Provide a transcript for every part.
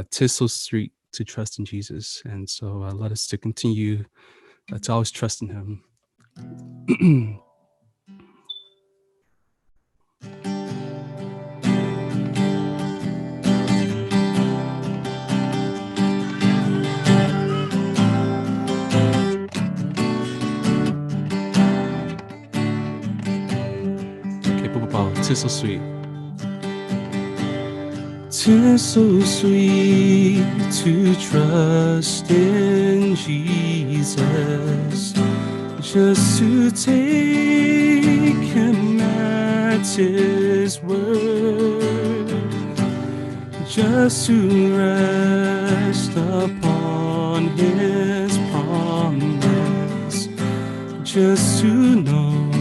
'tis so sweet to trust in Jesus, and so let us to continue to always trust in Him. Okay, 不宝 'tis so sweet. "'Tis so sweet to trust in Jesus, just to take Him at His word, just to rest upon His promise, just to know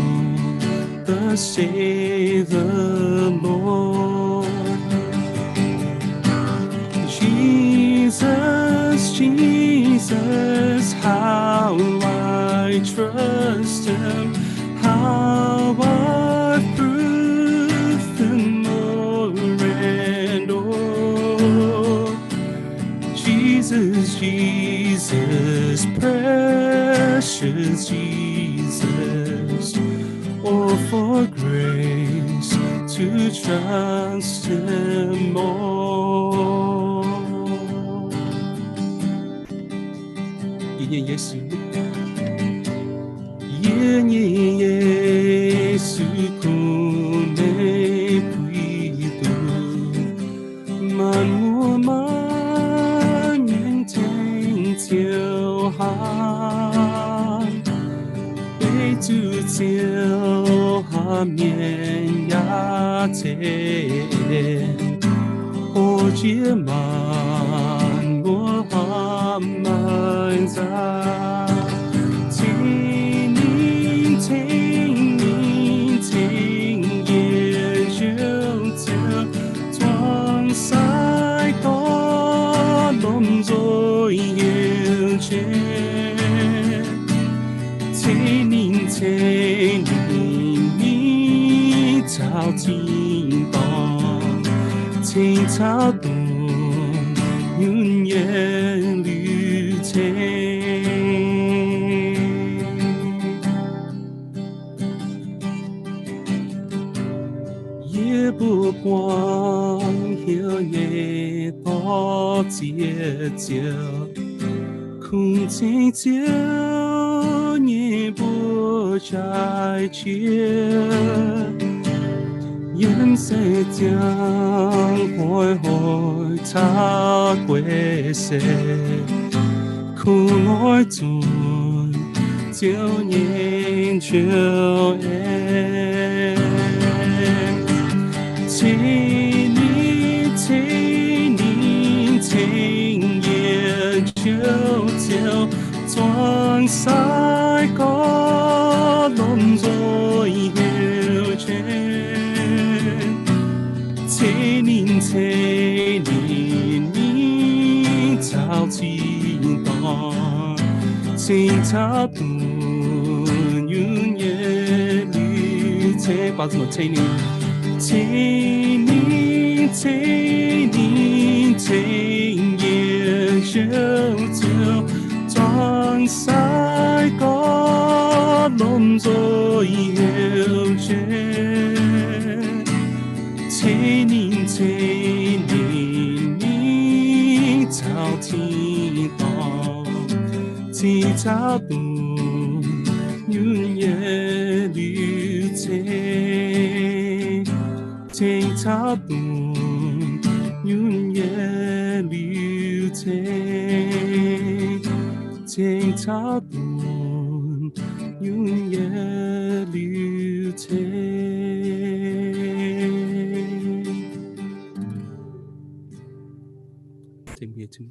thus say the Lord. Jesus, Jesus, how I trust Him, how I've proved Him o'er and o'er. Jesus, Jesus, precious Jesus, oh, for grace to trust Him more. 耶耶耶稣，耶耶耶稣，苦内归途，满目满眼天就好，被主救下面呀天，我接满我哈满在，听你听你听也就就装塞个龙在眼前。听你朝听到，听朝动，永远旅程，也不管有夜多节奏，空气就你不再见，颜色将灰灰擦过色，苦爱中就念就爱，请你请你请也就就装塞个龙在腰间，请你朝听到，请朝动永远旅程，把这么请你也就就装塞个龙在腰间，请你朝听到，请朝动永远旅程，请朝动永远旅程，请朝动永远旅程。Take me to